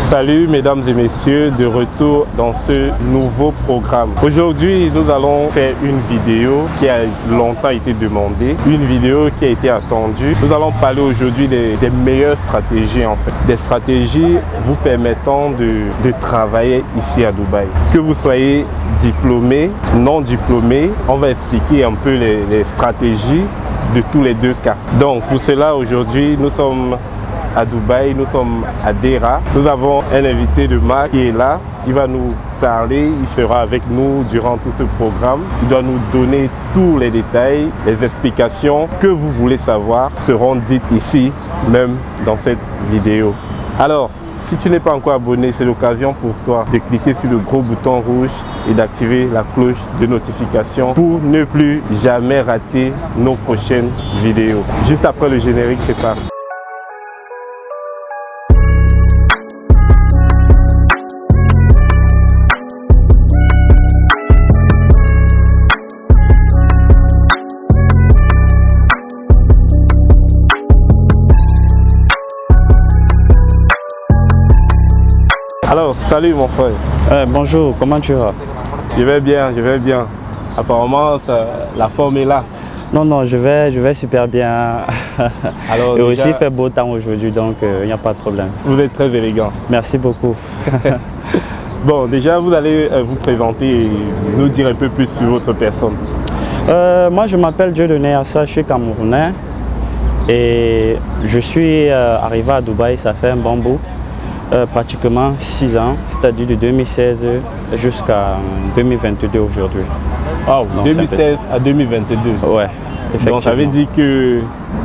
Salut mesdames et messieurs, de retour dans ce nouveau programme. Aujourd'hui, nous allons faire une vidéo qui a longtemps été demandée, une vidéo qui a été attendue. Nous allons parler aujourd'hui des meilleures stratégies en fait. Des stratégies vous permettant de travailler ici à Dubaï. Que vous soyez diplômé, non diplômé, on va expliquer un peu les stratégies de tous les deux cas. Donc pour cela, aujourd'hui, nous sommes à Dubaï, nous sommes à Deira. Nous avons un invité de marque qui est là. Il va nous parler, il sera avec nous durant tout ce programme. Il doit nous donner tous les détails, les explications que vous voulez savoir seront dites ici, même dans cette vidéo. Alors, si tu n'es pas encore abonné, c'est l'occasion pour toi de cliquer sur le gros bouton rouge et d'activer la cloche de notification pour ne plus jamais rater nos prochaines vidéos. Juste après le générique, c'est parti. Alors, salut mon frère. Bonjour, comment tu vas? Je vais bien, je vais bien. Apparemment, la forme est là. Non, je vais super bien. Alors, et aussi, il fait beau temps aujourd'hui, donc il n'y a pas de problème. Vous êtes très élégant. Merci beaucoup. Bon, déjà, vous allez vous présenter et nous dire un peu plus sur votre personne. Moi, je m'appelle Dieudonné Assa, je suis camerounais. Et je suis arrivé à Dubaï, ça fait un bon bout. Pratiquement 6 ans, c'est-à-dire de 2016 jusqu'à 2022 aujourd'hui. Oh, 2016 à 2022. Ouais. Donc ça veut dire que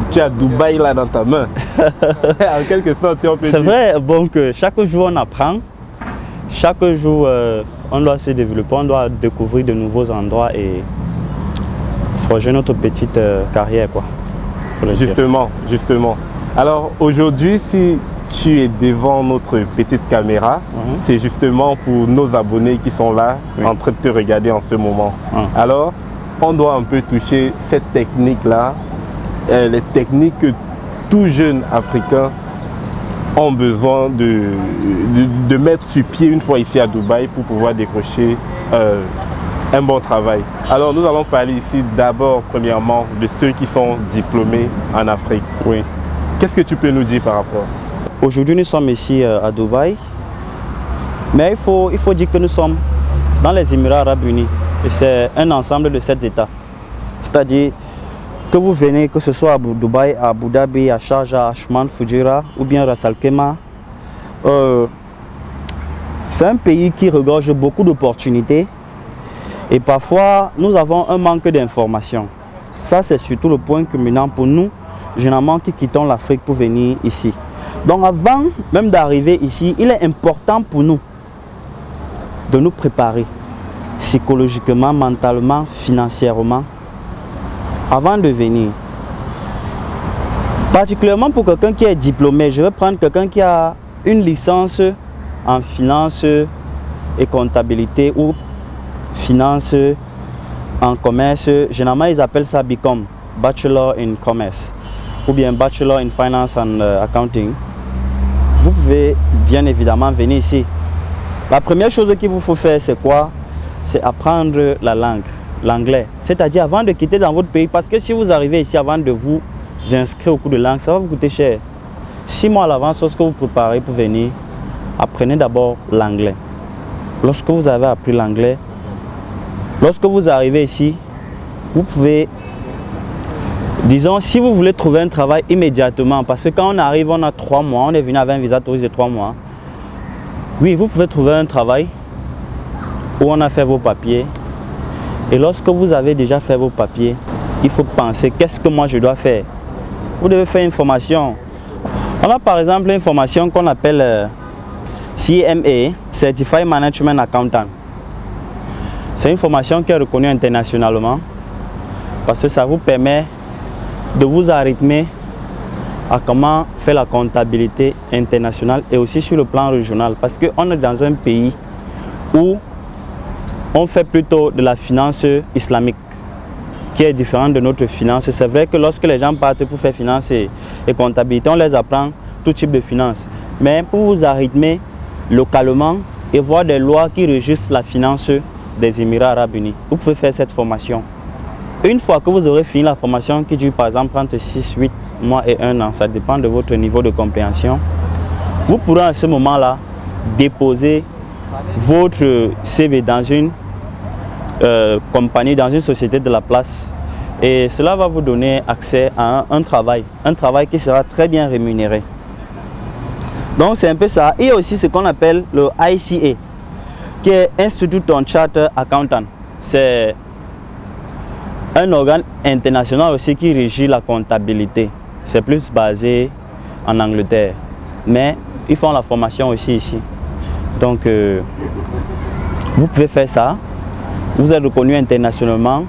tu as Dubaï là dans ta main. En quelque sorte, si on peut dire. C'est vrai, donc chaque jour on apprend, chaque jour on doit se développer, on doit découvrir de nouveaux endroits et forger notre petite carrière quoi. Justement. Alors aujourd'hui, si tu es devant notre petite caméra, c'est justement pour nos abonnés qui sont là en train de te regarder en ce moment. Alors, on doit un peu toucher cette technique-là, les techniques que tout jeune Africain ont besoin de mettre sur pied une fois ici à Dubaï pour pouvoir décrocher un bon travail. Alors, nous allons parler ici d'abord, premièrement, de ceux qui sont diplômés en Afrique. Oui. Qu'est-ce que tu peux nous dire par rapport? Aujourd'hui, nous sommes ici à Dubaï, mais il faut dire que nous sommes dans les Émirats Arabes Unis. Et c'est un ensemble de 7 États. C'est-à-dire que vous venez, que ce soit à Dubaï, à Abu Dhabi, à Sharjah, à Ashman, Fujairah ou bien Ras Al Khaimah. C'est un pays qui regorge beaucoup d'opportunités et parfois nous avons un manque d'informations. Ça, c'est surtout le point culminant pour nous, généralement qui quittons l'Afrique pour venir ici. Donc avant même d'arriver ici, il est important pour nous de nous préparer psychologiquement, mentalement, financièrement avant de venir. Particulièrement pour quelqu'un qui est diplômé, je vais prendre quelqu'un qui a une licence en finance et comptabilité ou finance en commerce. Généralement, ils appellent ça BCom, Bachelor in Commerce, ou bien Bachelor in Finance and Accounting. Vous pouvez bien évidemment venir ici. La première chose qu'il vous faut faire, c'est quoi? C'est apprendre la langue, l'anglais. C'est-à-dire avant de quitter dans votre pays, parce que si vous arrivez ici avant de vous inscrire au cours de langue, ça va vous coûter cher. 6 mois à l'avance, lorsque vous préparez pour venir, apprenez d'abord l'anglais. Lorsque vous avez appris l'anglais, lorsque vous arrivez ici, vous pouvez, disons, si vous voulez trouver un travail immédiatement, parce que quand on arrive, on a 3 mois, on est venu avec un visa touriste de 3 mois. Oui, vous pouvez trouver un travail où on a fait vos papiers. Et lorsque vous avez déjà fait vos papiers, il faut penser, qu'est-ce que moi je dois faire? Vous devez faire une formation. On a par exemple une formation qu'on appelle CMA, Certified Management Accountant. C'est une formation qui est reconnue internationalement parce que ça vous permet de vous arrêter à comment faire la comptabilité internationale et aussi sur le plan régional. Parce qu'on est dans un pays où on fait plutôt de la finance islamique qui est différente de notre finance. C'est vrai que lorsque les gens partent pour faire finance et comptabilité, on les apprend tout type de finance. Mais pour vous arrêter, localement et voir des lois qui régissent la finance des Émirats Arabes Unis. Vous pouvez faire cette formation. Une fois que vous aurez fini la formation qui dure par exemple entre 6, 8 mois et 1 an, ça dépend de votre niveau de compréhension, vous pourrez à ce moment-là déposer votre CV dans une compagnie, dans une société de la place, et cela va vous donner accès à un travail qui sera très bien rémunéré. Donc c'est un peu ça. Il y a aussi ce qu'on appelle le ICA, qui est Institute of Chartered Accountants. C'est un organe international aussi qui régit la comptabilité. C'est plus basé en Angleterre, mais ils font la formation aussi ici. Donc vous pouvez faire ça. Vous êtes reconnu internationalement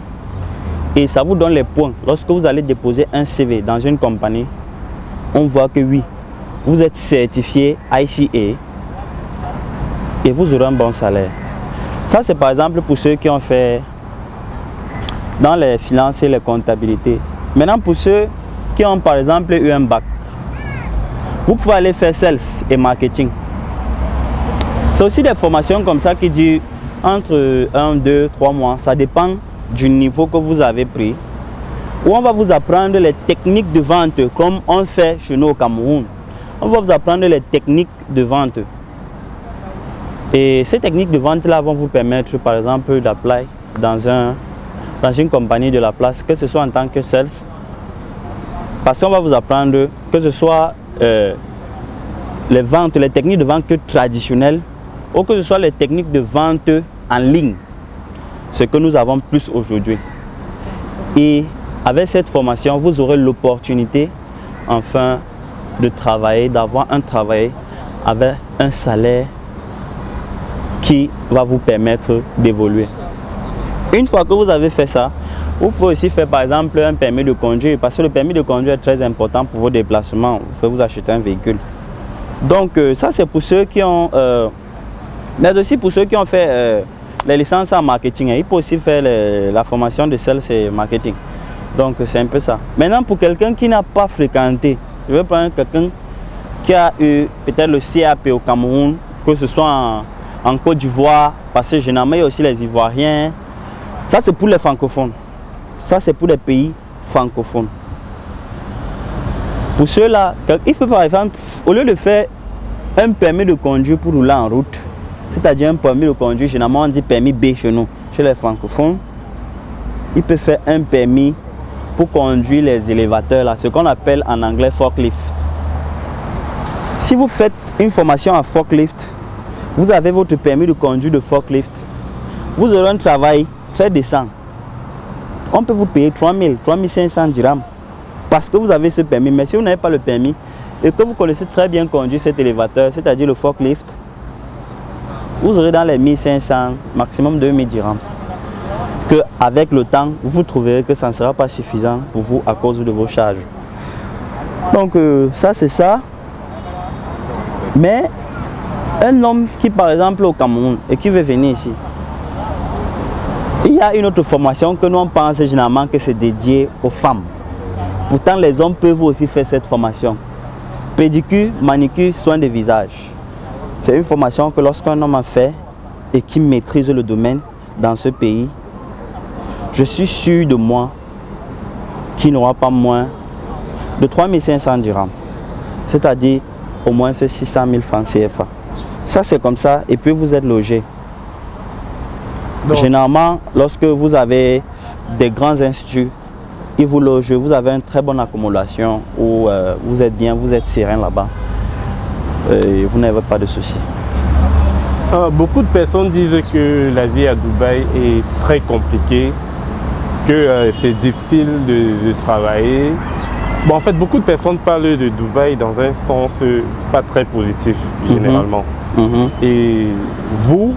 et ça vous donne les points. Lorsque vous allez déposer un CV dans une compagnie, on voit que oui, vous êtes certifié ICA et vous aurez un bon salaire. Ça c'est par exemple pour ceux qui ont fait dans les finances et les comptabilités. Maintenant pour ceux qui ont par exemple eu un bac, vous pouvez aller faire sales et marketing. C'est aussi des formations comme ça qui durent entre 1, 2, 3 mois. Ça dépend du niveau que vous avez pris. Où on va vous apprendre les techniques de vente comme on fait chez nous au Cameroun. On va vous apprendre les techniques de vente. Et ces techniques de vente-là vont vous permettre, par exemple, d'apply dans une compagnie de la place, que ce soit en tant que sales. Parce qu'on va vous apprendre que ce soit les ventes, les techniques de vente traditionnelles, ou que ce soit les techniques de vente en ligne, ce que nous avons plus aujourd'hui. Et avec cette formation, vous aurez l'opportunité, enfin, de travailler, d'avoir un travail avec un salaire qui va vous permettre d'évoluer. Une fois que vous avez fait ça, vous pouvez aussi faire par exemple un permis de conduire, parce que le permis de conduire est très important pour vos déplacements. Vous pouvez vous acheter un véhicule. Donc ça c'est pour ceux qui ont, mais aussi pour ceux qui ont fait les licences en marketing. Il peut aussi faire la formation de sales et marketing. Donc c'est un peu ça. Maintenant pour quelqu'un qui n'a pas fréquenté, je vais prendre quelqu'un qui a eu peut-être le CAP au Cameroun, que ce soit en Côte d'Ivoire, parce que généralement il y a aussi les Ivoiriens. Ça c'est pour les francophones. Ça c'est pour les pays francophones. Pour ceux-là, il faut par exemple, au lieu de faire un permis de conduire pour rouler en route, c'est-à-dire un permis de conduire, généralement on dit permis B chez nous, chez les francophones, il peut faire un permis pour conduire les élévateurs, là, ce qu'on appelle en anglais forklift. Si vous faites une formation en forklift, vous avez votre permis de conduire de forklift, vous aurez un travail très décent. On peut vous payer 3 000, 3 500 dirhams parce que vous avez ce permis. Mais si vous n'avez pas le permis et que vous connaissez très bien conduire cet élévateur, c'est-à-dire le forklift, vous aurez dans les 1500, maximum 2000 dirhams. Que avec le temps, vous trouverez que ça ne sera pas suffisant pour vous à cause de vos charges. Donc ça c'est ça. Mais un homme qui par exemple au Cameroun et qui veut venir ici, il y a une autre formation que nous on pense généralement que c'est dédié aux femmes. Pourtant les hommes peuvent aussi faire cette formation. Pédicure, manicure, soins de visage. C'est une formation que lorsqu'un homme a fait et qui maîtrise le domaine dans ce pays, je suis sûr de moi qu'il n'aura pas moins de 3 500 dirhams. C'est-à-dire au moins 600 000 francs CFA. Ça c'est comme ça et puis vous êtes logé. Donc, généralement, lorsque vous avez des grands instituts, ils vous logent, vous avez une très bonne accommodation où vous êtes bien, vous êtes serein là-bas. Vous n'avez pas de soucis. Beaucoup de personnes disent que la vie à Dubaï est très compliquée, que c'est difficile de travailler. Bon, en fait, beaucoup de personnes parlent de Dubaï dans un sens pas très positif, généralement. Et vous,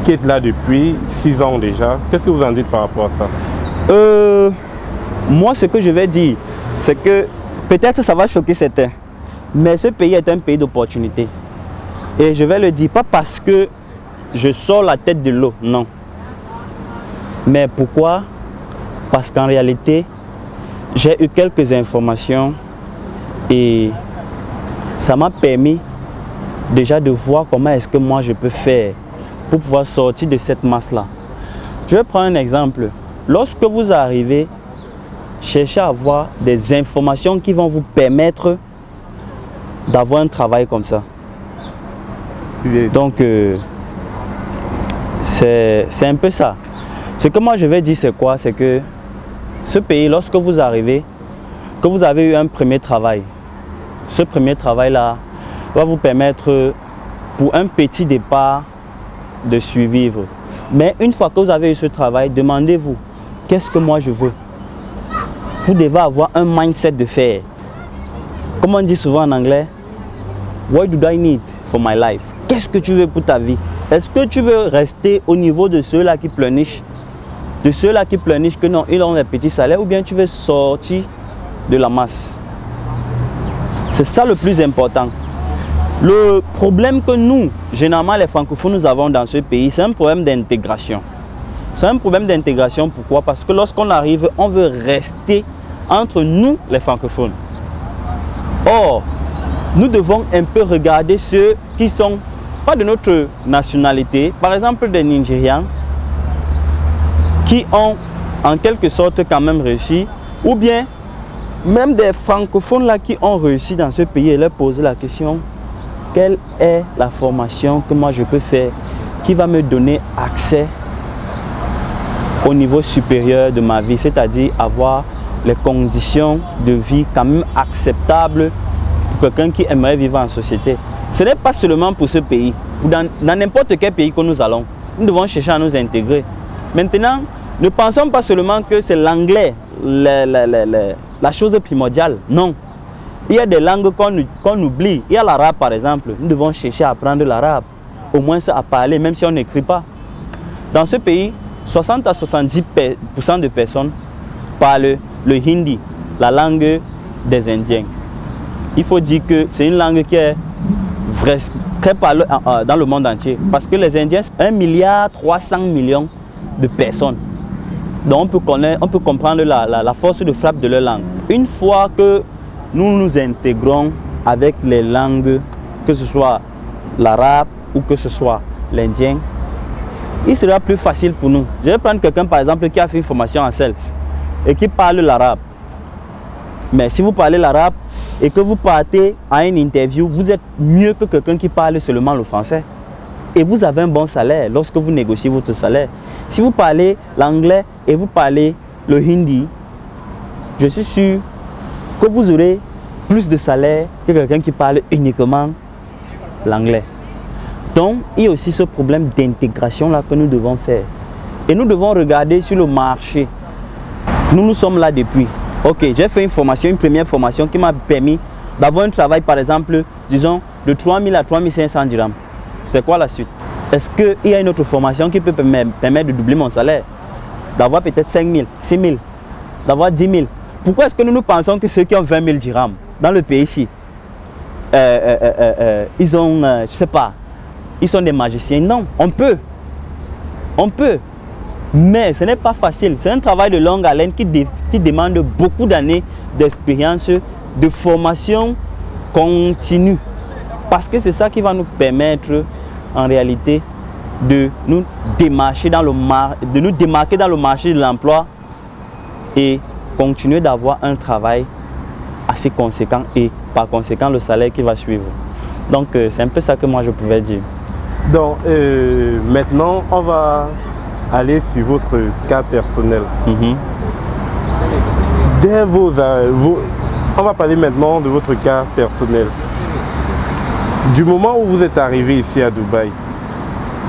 qui êtes là depuis 6 ans déjà, qu'est-ce que vous en dites par rapport à ça? Moi, ce que je vais dire, c'est que peut-être ça va choquer certains, mais ce pays est un pays d'opportunités. Et je vais le dire, pas parce que je sors la tête de l'eau, non. Mais pourquoi? Parce qu'en réalité, j'ai eu quelques informations et ça m'a permis déjà de voir comment est-ce que moi je peux faire pour pouvoir sortir de cette masse-là. Je vais prendre un exemple. Lorsque vous arrivez, cherchez à avoir des informations qui vont vous permettre d'avoir un travail comme ça. Donc, c'est un peu ça. Ce que moi je vais dire, c'est quoi? C'est que ce pays, lorsque vous arrivez, que vous avez eu un premier travail, ce premier travail-là va vous permettre, pour un petit départ, de survivre. Mais une fois que vous avez eu ce travail, demandez-vous, qu'est-ce que moi je veux? Vous devez avoir un mindset de faire. Comme on dit souvent en anglais, what do I need for my life? Qu'est-ce que tu veux pour ta vie? Est-ce que tu veux rester au niveau de ceux-là qui pleurnichent? De ceux-là qui pleurnichent que non, ils ont des petits salaires, ou bien tu veux sortir de la masse? C'est ça le plus important. Le problème que nous, généralement les francophones, nous avons dans ce pays, c'est un problème d'intégration. C'est un problème d'intégration, pourquoi? Parce que lorsqu'on arrive, on veut rester entre nous, les francophones. Or, nous devons un peu regarder ceux qui sont pas de notre nationalité, par exemple des Nigérians, qui ont en quelque sorte quand même réussi, ou bien même des francophones là qui ont réussi dans ce pays, et leur poser la question, quelle est la formation que moi je peux faire qui va me donner accès au niveau supérieur de ma vie, c'est-à-dire avoir les conditions de vie quand même acceptables pour quelqu'un qui aimerait vivre en société. Ce n'est pas seulement pour ce pays, dans n'importe quel pays que nous allons, nous devons chercher à nous intégrer. Maintenant, ne pensons pas seulement que c'est l'anglais, la chose primordiale, non. Il y a des langues qu'on oublie. Il y a l'arabe par exemple. Nous devons chercher à apprendre l'arabe, au moins à parler, même si on n'écrit pas. Dans ce pays, 60 à 70% de personnes parlent le hindi, la langue des Indiens. Il faut dire que c'est une langue qui est très parlée dans le monde entier. Parce que les Indiens, 1,3 milliard de personnes. Donc on peut comprendre la force de frappe de leur langue. Une fois que nous nous intégrons avec les langues, que ce soit l'arabe ou que ce soit l'indien, il sera plus facile pour nous. Je vais prendre quelqu'un par exemple qui a fait une formation en sales et qui parle l'arabe. Mais si vous parlez l'arabe et que vous partez à une interview, vous êtes mieux que quelqu'un qui parle seulement le français. Et vous avez un bon salaire lorsque vous négociez votre salaire. Si vous parlez l'anglais et vous parlez le hindi, je suis sûr que vous aurez plus de salaire que quelqu'un qui parle uniquement l'anglais. Donc, il y a aussi ce problème d'intégration là que nous devons faire. Et nous devons regarder sur le marché. Nous sommes là depuis. Ok, j'ai fait une formation, une première formation qui m'a permis d'avoir un travail, par exemple, disons, de 3 000 à 3 500 dirhams. C'est quoi la suite? Est-ce qu'il y a une autre formation qui peut me permettre de doubler mon salaire? D'avoir peut-être 5 000, 6 000, d'avoir 10 000. Pourquoi est-ce que nous pensons que ceux qui ont 20 000 dirhams dans le pays ici, ils ont, je sais pas, ils sont des magiciens? Non, on peut. On peut. Mais ce n'est pas facile. C'est un travail de longue haleine qui demande beaucoup d'années d'expérience, de formation continue. Parce que c'est ça qui va nous permettre, en réalité, de nous démarquer dans le marché de l'emploi et continuer d'avoir un travail assez conséquent et par conséquent le salaire qui va suivre. Donc c'est un peu ça que moi je pouvais dire. Donc maintenant on va aller sur votre cas personnel. Dès on va parler maintenant de votre cas personnel. Du moment où vous êtes arrivé ici à Dubaï,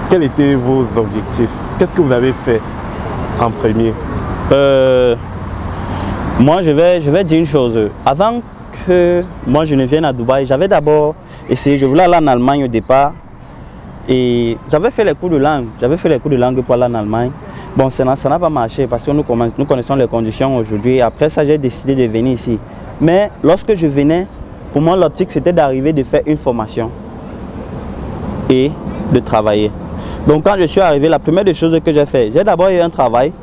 quels étaient vos objectifs? Qu'est-ce que vous avez fait en premier? Moi, je vais dire une chose. Avant que moi je ne vienne à Dubaï, j'avais d'abord essayé, je voulais aller en Allemagne au départ. Et j'avais fait les cours de langue. J'avais fait les cours de langue pour aller en Allemagne. Bon, ça n'a pas marché parce que nous connaissons les conditions aujourd'hui. Après ça, j'ai décidé de venir ici. Mais lorsque je venais, pour moi, l'optique, c'était d'arriver, de faire une formation et de travailler. Donc, quand je suis arrivé, la première des choses que j'ai fait, j'ai d'abord eu un travail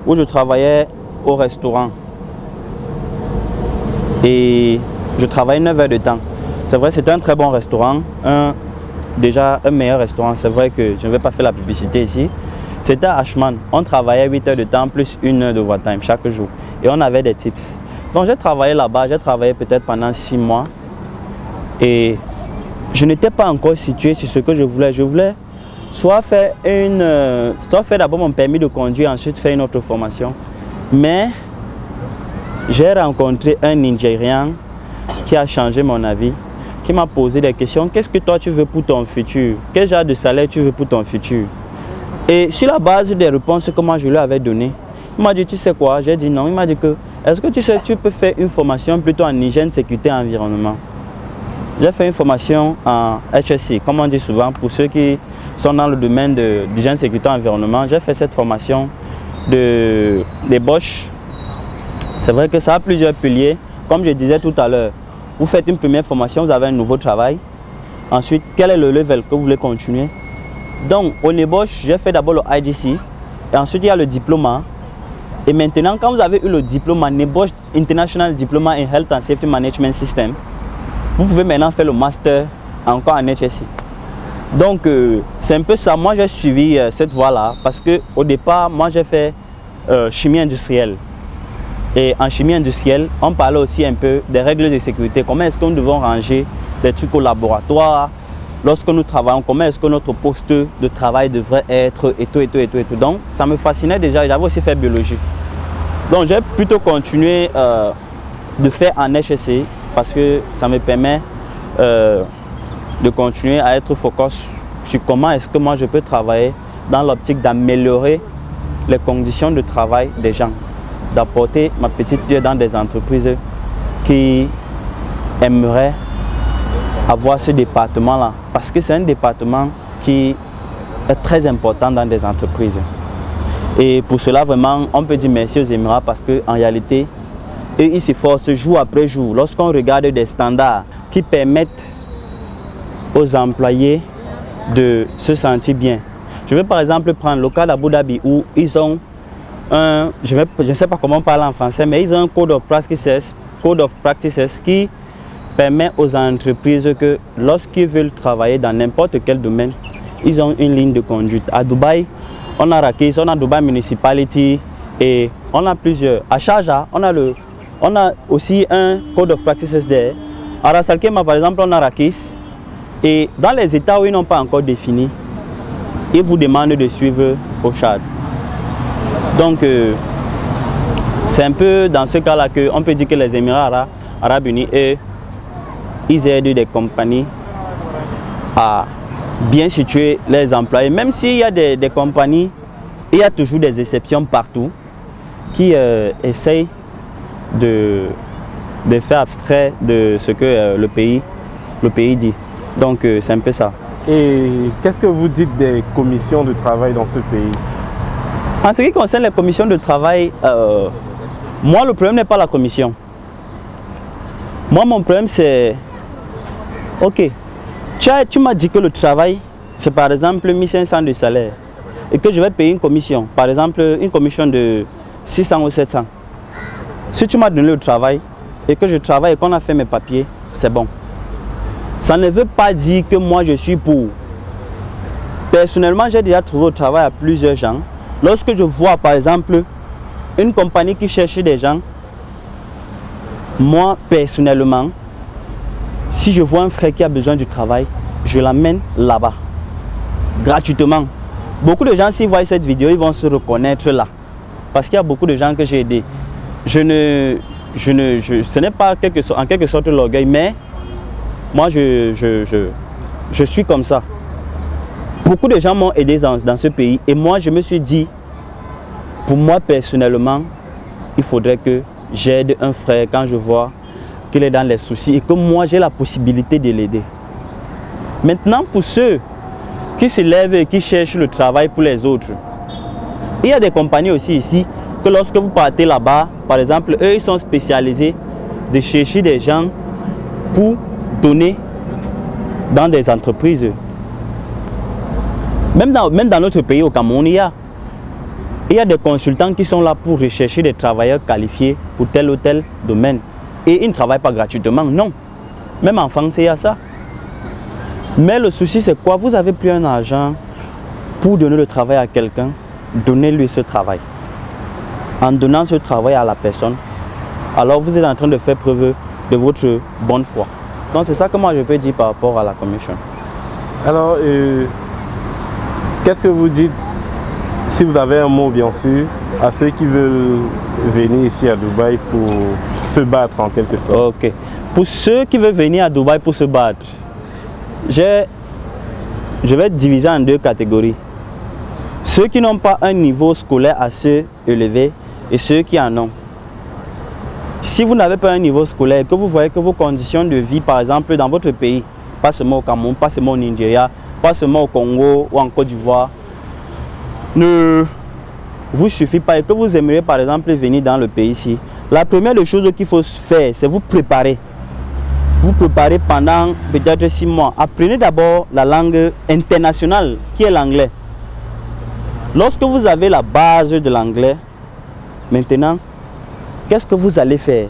où je travaillais au restaurant. Et je travaillais 9 heures de temps. C'est vrai, c'était un très bon restaurant, déjà un meilleur restaurant. C'est vrai que je ne vais pas faire la publicité ici. C'était à Ashman. On travaillait 8 heures de temps plus 1 heure de overtime chaque jour. Et on avait des tips. Donc j'ai travaillé là-bas, j'ai travaillé peut-être pendant 6 mois. Et je n'étais pas encore situé sur ce que je voulais. Je voulais soit faire d'abord mon permis de conduire, ensuite faire une autre formation. Mais j'ai rencontré un Nigérian qui a changé mon avis, qui m'a posé des questions. Qu'est-ce que toi tu veux pour ton futur? Quel genre de salaire tu veux pour ton futur? Et sur la base des réponses que moi je lui avais données, il m'a dit, tu sais quoi? J'ai dit non. Il m'a dit que, est-ce que tu sais, tu peux faire une formation plutôt en hygiène, sécurité et environnement? J'ai fait une formation en HSC, comme on dit souvent, pour ceux qui sont dans le domaine d'hygiène, sécurité et environnement. J'ai fait cette formation d'ébauche. C'est vrai que ça a plusieurs piliers. Comme je disais tout à l'heure, vous faites une première formation, vous avez un nouveau travail. Ensuite, quel est le level que vous voulez continuer? Donc, au ébauche, j'ai fait d'abord le IGC. Et ensuite, il y a le diplôme. Et maintenant, quand vous avez eu le diplôme en ébauche, International Diploma in Health and Safety Management System, vous pouvez maintenant faire le master encore en HSC. Donc, c'est un peu ça. Moi, j'ai suivi cette voie-là parce qu'au départ, moi, j'ai fait chimie industrielle. Et en chimie industrielle, on parlait aussi un peu des règles de sécurité. Comment est-ce que nous devons ranger des trucs au laboratoire? Lorsque nous travaillons, comment est-ce que notre poste de travail devrait être et tout. Donc, ça me fascinait déjà. J'avais aussi fait biologie. Donc, j'ai plutôt continué de faire en HSC parce que ça me permet de continuer à être focus sur comment est-ce que moi je peux travailler dans l'optique d'améliorer les conditions de travail des gens, d'apporter ma petite pierre dans des entreprises qui aimeraient avoir ce département-là. Parce que c'est un département qui est très important dans des entreprises. Et pour cela, vraiment, on peut dire merci aux Émirats parce qu'en réalité, eux, ils s'efforcent jour après jour. Lorsqu'on regarde des standards qui permettent aux employés de se sentir bien. Je vais par exemple prendre le cas d'Abu Dhabi où ils ont je ne sais pas comment on parle en français, mais ils ont un code of practices qui permet aux entreprises que lorsqu'ils veulent travailler dans n'importe quel domaine, ils ont une ligne de conduite. À Dubaï, on a Rakis, on a Dubai Municipality et on a plusieurs. À Sharjah, on a aussi un code of practices there. À Ras Al Khaimah, par exemple, on a Rakis. Et dans les États où ils n'ont pas encore défini, ils vous demandent de suivre au Tchad. Donc, c'est un peu dans ce cas-là qu'on peut dire que les Émirats arabes unis, ils aident des compagnies à bien situer les employés. Même s'il y a des compagnies, il y a toujours des exceptions partout qui essayent de faire abstrait de ce que le pays dit. Donc, c'est un peu ça. Et qu'est-ce que vous dites des commissions de travail dans ce pays? En ce qui concerne les commissions de travail, moi, le problème n'est pas la commission. Moi, mon problème, c'est... Ok, tu m'as dit que le travail, c'est par exemple 1500 de salaire et que je vais payer une commission, par exemple une commission de 600 ou 700. Si tu m'as donné le travail et que je travaille et qu'on a fait mes papiers, c'est bon. Ça ne veut pas dire que moi je suis pour. Personnellement, j'ai déjà trouvé au travail à plusieurs gens. Lorsque je vois par exemple une compagnie qui cherche des gens, moi personnellement, si je vois un frère qui a besoin du travail, je l'amène là-bas, gratuitement. Beaucoup de gens, s'ils voient cette vidéo, ils vont se reconnaître là. Parce qu'il y a beaucoup de gens que j'ai aidés. Ce n'est pas en quelque sorte l'orgueil, mais moi, je suis comme ça. Beaucoup de gens m'ont aidé dans ce pays. Et moi, je me suis dit, pour moi personnellement, il faudrait que j'aide un frère quand je vois qu'il est dans les soucis et que moi, j'ai la possibilité de l'aider. Maintenant, pour ceux qui se lèvent et qui cherchent le travail pour les autres, il y a des compagnies aussi ici que lorsque vous partez là-bas, par exemple, eux, ils sont spécialisés de chercher des gens pour donner dans des entreprises. Même dans notre pays, au Cameroun, il y a des consultants qui sont là pour rechercher des travailleurs qualifiés pour tel ou tel domaine. Et ils ne travaillent pas gratuitement, non. Même en France, il y a ça. Mais le souci, c'est quoi? Vous avez pris un argent pour donner le travail à quelqu'un, donnez-lui ce travail. En donnant ce travail à la personne, alors vous êtes en train de faire preuve de votre bonne foi. Donc c'est ça que moi je peux dire par rapport à la commission. Alors, qu'est-ce que vous dites, si vous avez un mot bien sûr, à ceux qui veulent venir ici à Dubaï pour se battre en quelque sorte? Ok. Pour ceux qui veulent venir à Dubaï pour se battre, je vais diviser en deux catégories. Ceux qui n'ont pas un niveau scolaire assez élevé et ceux qui en ont. Si vous n'avez pas un niveau scolaire et que vous voyez que vos conditions de vie, par exemple dans votre pays, pas seulement au Cameroun, pas seulement au Nigeria, pas seulement au Congo ou en Côte d'Ivoire, ne vous suffit pas et que vous aimeriez par exemple venir dans le pays ici, la première des choses qu'il faut faire, c'est vous préparer. Vous préparez pendant peut-être 6 mois. Apprenez d'abord la langue internationale qui est l'anglais. Lorsque vous avez la base de l'anglais, maintenant, qu'est-ce que vous allez faire?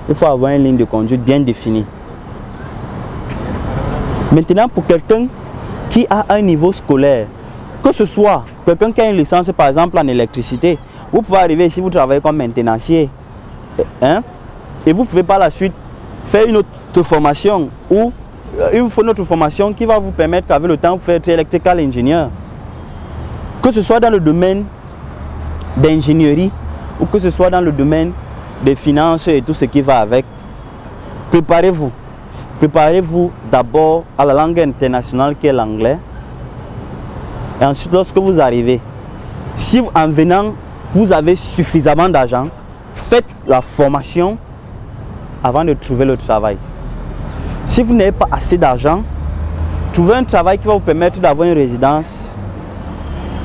Il faut avoir une ligne de conduite bien définie. Maintenant, pour quelqu'un qui a un niveau scolaire, que ce soit quelqu'un qui a une licence par exemple en électricité, vous pouvez arriver ici, vous travaillez comme maintenancier, hein? Et vous pouvez par la suite faire une autre formation ou une autre formation qui va vous permettre qu'avec le temps vous faire être electrical engineer. Que ce soit dans le domaine d'ingénierie ou que ce soit dans le domaine des finances et tout ce qui va avec, préparez-vous. Préparez-vous d'abord à la langue internationale qui est l'anglais. Et ensuite, lorsque vous arrivez, si en venant, vous avez suffisamment d'argent, faites la formation avant de trouver le travail. Si vous n'avez pas assez d'argent, trouvez un travail qui va vous permettre d'avoir une résidence.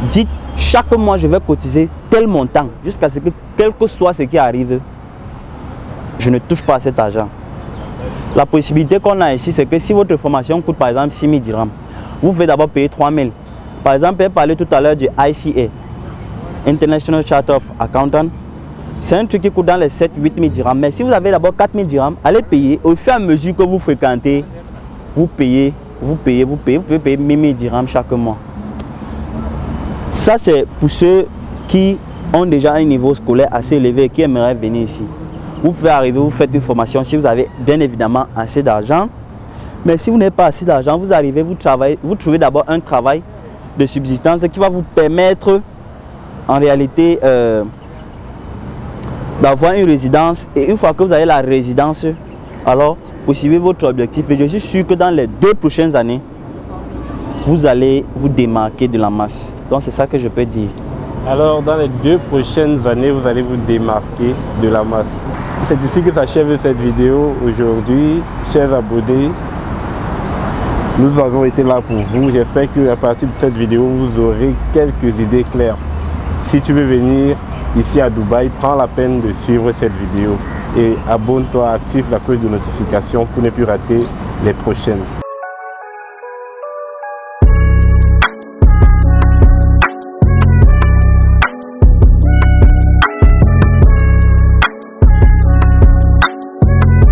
Dites, chaque mois, je vais cotiser tel montant, jusqu'à ce que, quel que soit ce qui arrive, je ne touche pas à cet argent. La possibilité qu'on a ici, c'est que si votre formation coûte par exemple 6 000 dirhams, vous devez d'abord payer 3 000. Par exemple, j'ai parlé tout à l'heure du ICA, International Charter of Accountants. C'est un truc qui coûte dans les 7 000 à 8 000 dirhams. Mais si vous avez d'abord 4 000 dirhams, allez payer. Au fur et à mesure que vous fréquentez, vous pouvez payer 1 000 dirhams chaque mois. Ça, c'est pour ceux qui ont déjà un niveau scolaire assez élevé et qui aimeraient venir ici. Vous pouvez arriver, vous faites une formation si vous avez bien évidemment assez d'argent. Mais si vous n'avez pas assez d'argent, vous arrivez, vous travaillez, vous trouvez d'abord un travail de subsistance qui va vous permettre en réalité d'avoir une résidence. Et une fois que vous avez la résidence, alors poursuivez votre objectif. Et je suis sûr que dans les 2 prochaines années, vous allez vous démarquer de la masse. Donc c'est ça que je peux dire. Alors dans les 2 prochaines années, vous allez vous démarquer de la masse. C'est ici que s'achève cette vidéo aujourd'hui. Chers abonnés, nous avons été là pour vous. J'espère qu'à partir de cette vidéo, vous aurez quelques idées claires. Si tu veux venir ici à Dubaï, prends la peine de suivre cette vidéo et abonne-toi, active la cloche de notification pour ne plus rater les prochaines.